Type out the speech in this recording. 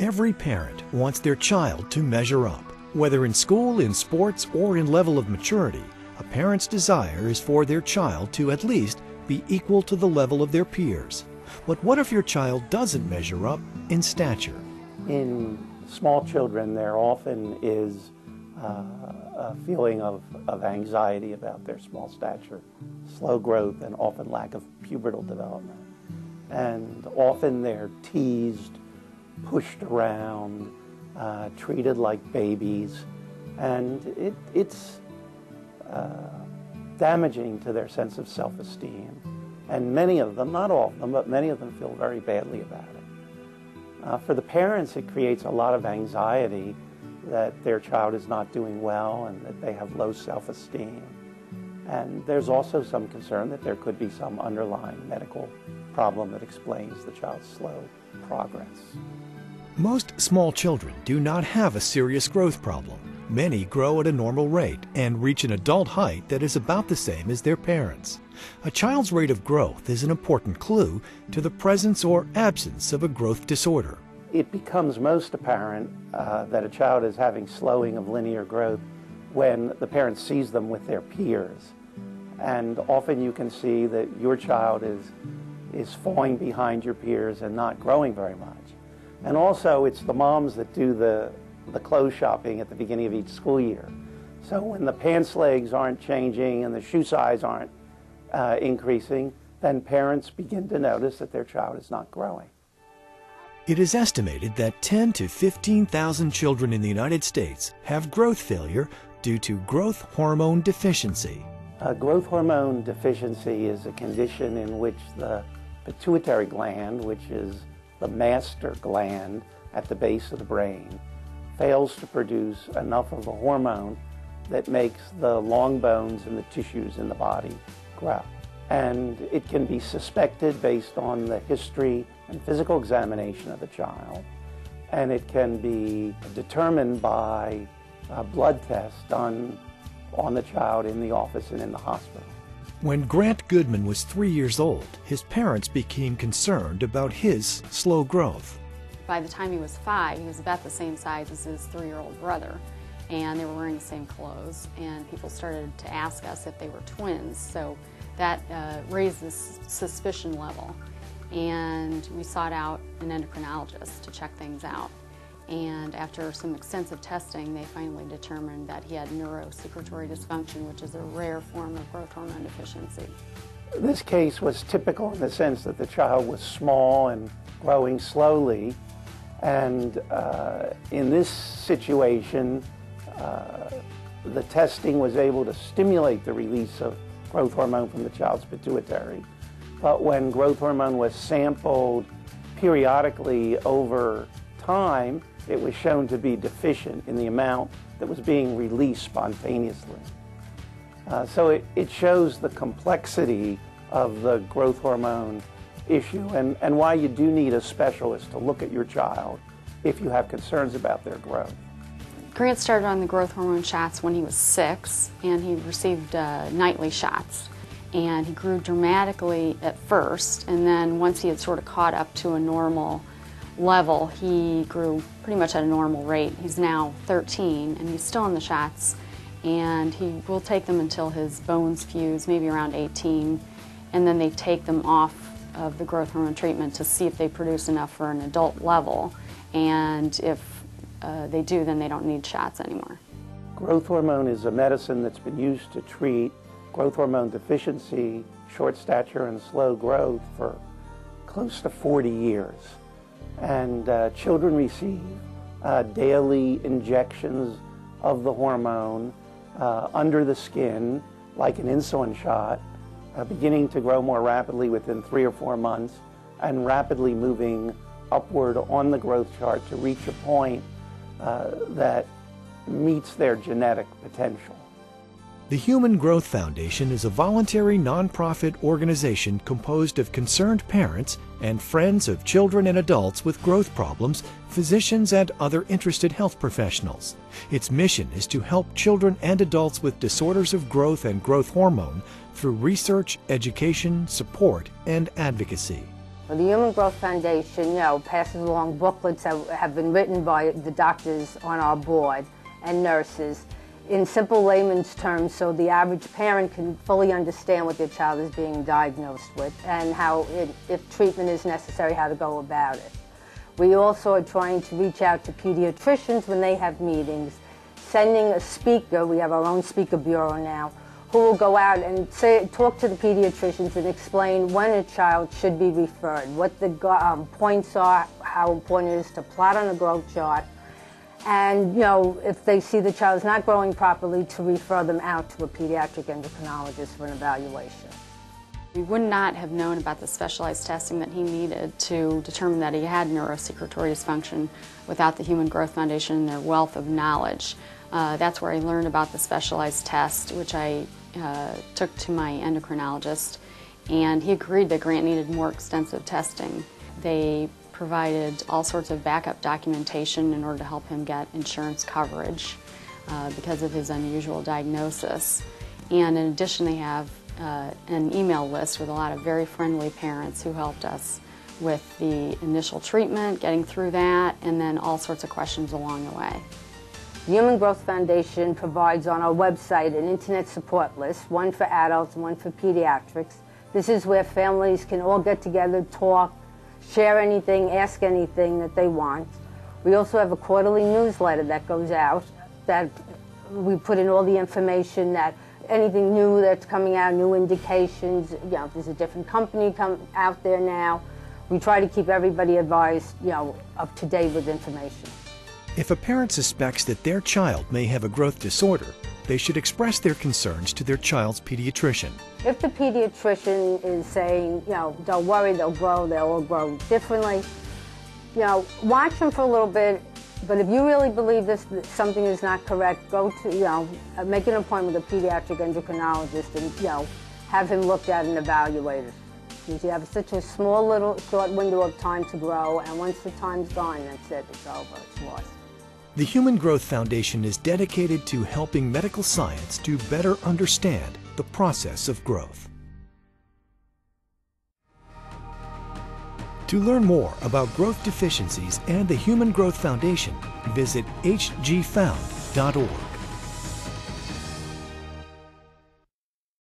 Every parent wants their child to measure up. Whether in school, in sports, or in level of maturity, a parent's desire is for their child to at least be equal to the level of their peers. But what if your child doesn't measure up in stature? In small children, there often is a feeling of anxiety about their small stature, slow growth, and often lack of pubertal development. And often they're teased, pushed around, treated like babies, and it's damaging to their sense of self-esteem. And many of them, not all of them, but many of them feel very badly about it. For the parents, it creates a lot of anxiety that their child is not doing well and that they have low self-esteem. And there's also some concern that there could be some underlying medical problem that explains the child's slow progress. Most small children do not have a serious growth problem. Many grow at a normal rate and reach an adult height that is about the same as their parents. A child's rate of growth is an important clue to the presence or absence of a growth disorder. It becomes most apparent that a child is having slowing of linear growth when the parent sees them with their peers. And often you can see that your child is falling behind your peers and not growing very much. And also it's the moms that do the clothes shopping at the beginning of each school year. So when the pants legs aren't changing and the shoe size aren't increasing, then parents begin to notice that their child is not growing. It is estimated that 10 to 15,000 children in the United States have growth failure due to growth hormone deficiency. Growth hormone deficiency is a condition in which the pituitary gland, which is the master gland at the base of the brain, fails to produce enough of a hormone that makes the long bones and the tissues in the body grow. And it can be suspected based on the history and physical examination of the child, and it can be determined by a blood test done on the child in the office and in the hospital. When Grant Goodman was 3 years old, his parents became concerned about his slow growth. By the time he was 5, he was about the same size as his 3-year-old brother, and they were wearing the same clothes, and people started to ask us if they were twins, so that raised this suspicion level. And we sought out an endocrinologist to check things out. And after some extensive testing, they finally determined that he had neurosecretory dysfunction, which is a rare form of growth hormone deficiency. This case was typical in the sense that the child was small and growing slowly. And in this situation, the testing was able to stimulate the release of growth hormone from the child's pituitary. But when growth hormone was sampled periodically over time, it was shown to be deficient in the amount that was being released spontaneously. So it shows the complexity of the growth hormone issue and why you do need a specialist to look at your child if you have concerns about their growth. Grant started on the growth hormone shots when he was 6, and he received nightly shots. And he grew dramatically at first, and then once he had sort of caught up to a normal level, he grew pretty much at a normal rate. He's now 13, and he's still on the shots, and he will take them until his bones fuse, maybe around 18, and then they take them off of the growth hormone treatment to see if they produce enough for an adult level, and if they do, then they don't need shots anymore. Growth hormone is a medicine that's been used to treat growth hormone deficiency, short stature, and slow growth for close to 40 years. And children receive daily injections of the hormone under the skin, like an insulin shot, beginning to grow more rapidly within 3 or 4 months, and rapidly moving upward on the growth chart to reach a point that meets their genetic potential. The Human Growth Foundation is a voluntary nonprofit organization composed of concerned parents and friends of children and adults with growth problems, physicians, and other interested health professionals. Its mission is to help children and adults with disorders of growth and growth hormone through research, education, support, and advocacy. Well, the Human Growth Foundation, passes along booklets that have been written by the doctors on our board and nurses in simple layman's terms so the average parent can fully understand what their child is being diagnosed with and how, if treatment is necessary, how to go about it. We also are trying to reach out to pediatricians when they have meetings, sending a speaker, we have our own speaker bureau now, who will go out and talk to the pediatricians and explain when a child should be referred, what the points are, how important it is to plot on a growth chart, and if they see the child is not growing properly, to refer them out to a pediatric endocrinologist for an evaluation. We would not have known about the specialized testing that he needed to determine that he had neurosecretory dysfunction without the Human Growth Foundation and their wealth of knowledge. That's where I learned about the specialized test, which I took to my endocrinologist, and he agreed that Grant needed more extensive testing. They provided all sorts of backup documentation in order to help him get insurance coverage because of his unusual diagnosis. And in addition, they have an email list with a lot of very friendly parents who helped us with the initial treatment, getting through that, and then all sorts of questions along the way. The Human Growth Foundation provides on our website an internet support list, one for adults and one for pediatrics. This is where families can all get together, talk, share anything, ask anything that they want. We also have a quarterly newsletter that goes out that we put in all the information, that anything new that's coming out, new indications, if there's a different company out there now. We try to keep everybody advised, up to date with information. If a parent suspects that their child may have a growth disorder, they should express their concerns to their child's pediatrician. If the pediatrician is saying, don't worry, they'll all grow differently, watch them for a little bit, but if you really believe that something is not correct, go to, make an appointment with a pediatric endocrinologist and, have him looked at and evaluated. Because you have such a small little short window of time to grow, and once the time's gone, that's it, it's over, it's lost. The Human Growth Foundation is dedicated to helping medical science to better understand the process of growth. To learn more about growth deficiencies and the Human Growth Foundation, visit hgfound.org.